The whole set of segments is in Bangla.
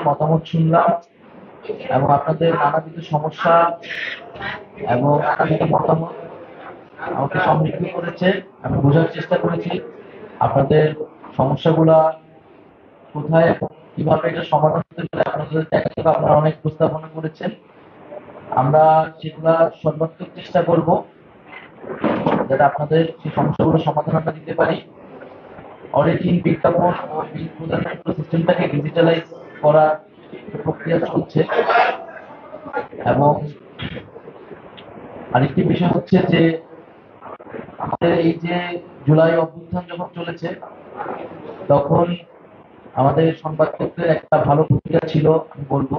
মতামত শুনলাম এবং আপনাদের নানাবিধ সমস্যা এবং নানাবিধ মতামত আমাকে সমৃদ্ধ করেছে। আমি বোঝার চেষ্টা করেছি আপনাদের সমস্যাগুলা কোথায় এবং কিভাবে এটা সমাধান হতে পারে। আপনাদের দেখা যাবে আপনারা অনেক প্রস্তাবনা করেছেন, আমরা সেগুলা সর্বাত্মক চেষ্টা করব যাতে আপনাদের সেই সমস্যাগুলো সমাধান আমরা দিতে পারি। অডিটিং, বিজ্ঞাপন ও বিল প্রদানের সিস্টেমটাকে ডিজিটালাইজ করার প্রক্রিয়া চলছে। এবং আরেকটি বিষয় হচ্ছে যে আমাদের এই যে জুলাই অভ্যুত্থান যখন চলেছে তখন আমাদের সংবাদপত্রের একটা ভালো ভূমিকা ছিল আমি বলবো।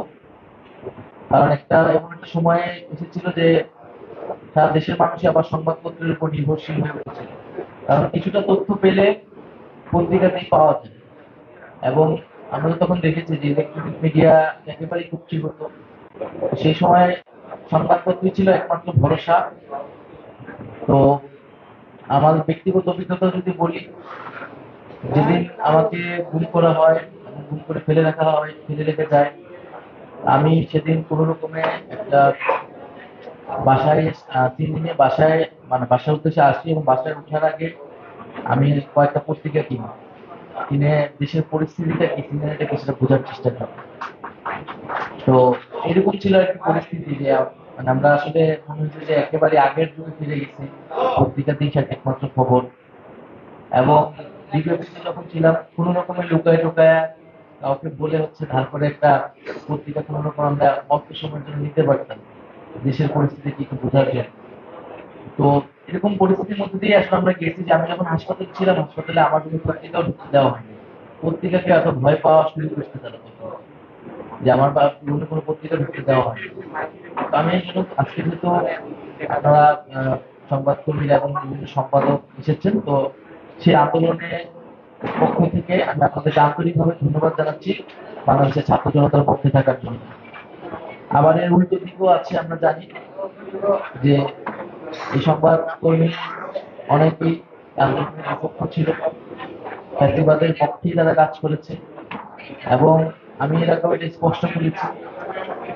কারণ এমন একটা সময়ে এসেছিল যে সারা দেশের মানুষই আবার সংবাদপত্রের উপর নির্ভরশীল হয়ে উঠেছিল। কারণ কিছুটা তথ্য পেলে পত্রিকাতেই পাওয়া যায়। এবং আমরা তো তখন দেখেছি যে ইলেকট্রনিক মিডিয়া একেবারেই কুক্ষি হতো। সেই সময় সংবাদপত্রই ছিল একমাত্র ভরসা। তো আমার ব্যক্তিগত অভিজ্ঞতা যদি বলি, যেদিন আমাকে গুম করা হয়, গুম করে ফেলে রাখা হয়, ফেলে রেখে যায়, আমি সেদিন কোনো রকমে একটা বাসায় 3 দিনে বাসায় মানে বাসার উদ্দেশ্যে আসি এবং বাসায় ওঠার আগে আমি কয়েকটা পত্রিকা কিনে দেশের পরিস্থিতিটা কি সিনারিটা সেটা বোঝার চেষ্টা করি। তো এরকম ছিল একটা পরিস্থিতি যে মানে আমরা আসলে মনে হচ্ছে যে একেবারে আগের যুগে ফিরে গেছি। পত্রিকা দিয়ে একমাত্র খবর। এবং বিপ্লবীতে যখন ছিলাম কোন রকমের লুকায় টুকায় কাউকে বলে হচ্ছে ধার করে একটা পত্রিকা কোন রকম আমরা অল্প সময়ের জন্য নিতে পারতাম দেশের পরিস্থিতি কি একটু বোঝার জন্য। তো এরকম পরিস্থিতির মধ্যে দিয়ে আসলে আমরা গেছি যে আমি যখন হাসপাতালে ছিলাম, হাসপাতালে আমার জন্য পত্রিকাও ঢুকতে দেওয়া হয়নি। পত্রিকাকে এত ভয় পাওয়া শুরু করতে তারা যে আমার বা পুরনো কোনো পত্রিকা ঢুকতে দেওয়া হয়নি। তো আমি এই জন্য আজকে যেহেতু আপনারা সংবাদকর্মীরা এবং বিভিন্ন সম্পাদক এসেছেন, তো সেই আন্দোলনে পক্ষ থেকে আমি আপনাদেরকে আন্তরিকভাবে ধন্যবাদ জানাচ্ছি বাংলাদেশের ছাত্র জনতার পক্ষে থাকার জন্য। আবার এর উল্টো দিকও আছে, আমরা জানি যে এই সংবাদকর্মী অনেকেই আন্দোলনের বিপক্ষ ছিল, ফ্যাসিবাদের পক্ষেই তারা কাজ করেছে। এবং আমি এর আগেও এটা স্পষ্ট করেছি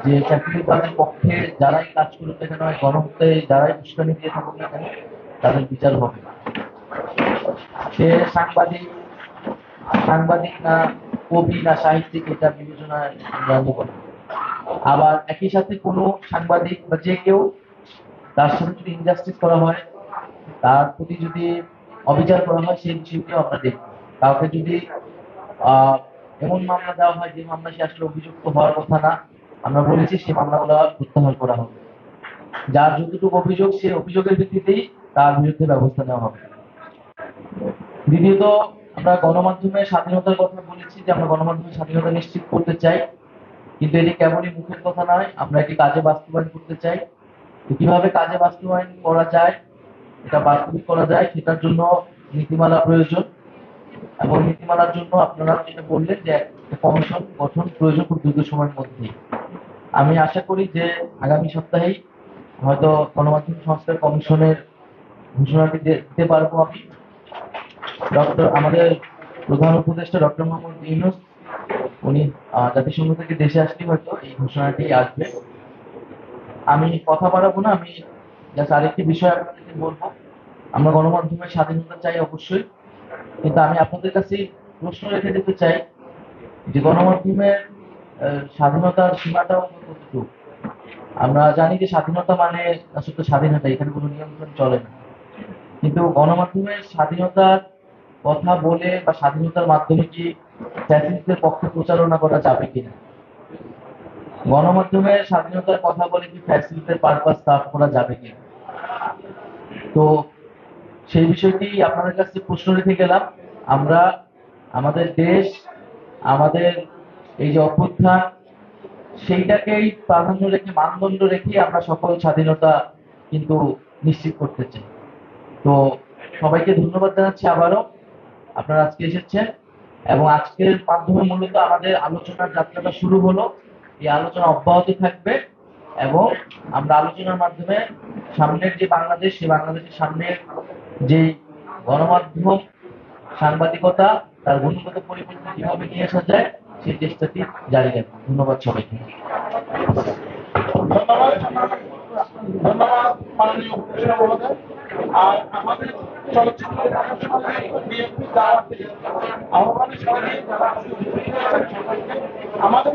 যে চাকরিবাদের পক্ষে যারাই কাজ করুক না কেন, গণহত্যায় যারাই উস্কানি দিয়ে থাকুক না কেন, তাদের বিচার হবে। সে সাংবাদিক সাংবাদিক না কবি না সাহিত্যিক, এটা বিবেচনায় আমরা নেব না। আবার একই সাথে কোনো সাংবাদিক বা যে কেউ তার সাথে যদি ইনজাস্টিস করা হয়, তার প্রতি যদি অবিচার করা হয়, সেই বিষয়টিও আমরা দেখব। কাউকে যদি এমন মামলা দেওয়া হয় যে মামলা সে আসলে অভিযুক্ত হওয়ার কথা না, আমরা বলেছি সেই মামলাগুলো প্রত্যাহার করা হবে। যার যতটুকু অভিযোগ, সে অভিযোগের ভিত্তিতেই তার বিরুদ্ধে ব্যবস্থা নেওয়া হবে। দ্বিতীয়ত, আমরা গণমাধ্যমের স্বাধীনতার কথা বলেছি যে আমরা গণমাধ্যমের স্বাধীনতা নিশ্চিত করতে চাই, কিন্তু এটি কেবলই মুখের কথা নয়, আমরা এটি কাজে বাস্তবায়ন করতে চাই। তো কিভাবে কাজে বাস্তবায়ন করা যায়, এটা বাস্তবিক করা যায়, সেটার জন্য নীতিমালা প্রয়োজন। এবং নীতিমালার জন্য আপনারা যেটা বললেন যে একটা কমিশন গঠন প্রয়োজন খুব দ্রুত সময়ের মধ্যেই। আমি আশা করি যে আগামী সপ্তাহেই হয়তো গণমাধ্যম সংস্কার কমিশনের ঘোষণাটি দিতে পারবো আমি। আমাদের প্রধান উপদেষ্টা ডক্টর মোহাম্মদ ইউনূস, উনি জাতিসংঘ থেকে দেশে আসলে হয়তো এই ঘোষণাটি আসবে। আমি কথা বাড়াবো না, আমি জাস্ট আরেকটি বিষয় আপনাদেরকে বলবো। আমরা গণমাধ্যমের স্বাধীনতা চাই অবশ্যই, কিন্তু আমি আপনাদের কাছে প্রশ্ন রেখে দিতে চাই যে গণমাধ্যমের স্বাধীনতার সীমাটাও কতটুকু। আমরা জানি যে স্বাধীনতা মানে আসলে স্বাধীনতা, এখানে কোনো নিয়ন্ত্রণ চলে না। কিন্তু গণমাধ্যমের স্বাধীনতার কথা বলে বা স্বাধীনতার মাধ্যমে কি ফ্যাসিস্টদের পক্ষে প্রচারণা করা যাবে কিনা, গণমাধ্যমের স্বাধীনতার কথা বলে কি ফ্যাসিস্টদের পারপাস সার্ভ করা যাবে কিনা, তো সেই বিষয়টি আপনাদের কাছে প্রশ্ন রেখে গেলাম। আমরা আমাদের দেশ, আমাদের এই যে অভ্যুত্থান, সেইটাকেই প্রাধান্য রেখে, মানদণ্ড রেখে আমরা সকল স্বাধীনতা কিন্তু নিশ্চিত করতে চাই। তো সবাইকে ধন্যবাদ জানাচ্ছি আবারও, আপনারা আজকে এসেছেন এবং আজকের মাধ্যমে মূলত আমাদের আলোচনার যাত্রাটা শুরু হলো। এই আলোচনা অব্যাহত থাকবে এবং আমরা আলোচনার মাধ্যমে সামনের যে বাংলাদেশ, সেই বাংলাদেশের সামনের যে গণমাধ্যম, সাংবাদিকতা, তার গুণগত পরিবর্তন কিভাবে নিয়ে আসা যায়, সেই চেষ্টাটি জারি রাখবো। ধন্যবাদ সবাইকে। ধন্যবাদ ধন্যবাদ মাননীয় উপদেষ্টা মহোদয়। আর আমাদের চলচ্চিত্র প্রকাশনালয় বিএনপি দাওয়াতে আহ্বানের সঙ্গে যারা আজকে উপস্থিত হয়েছেন সবাইকে আমাদের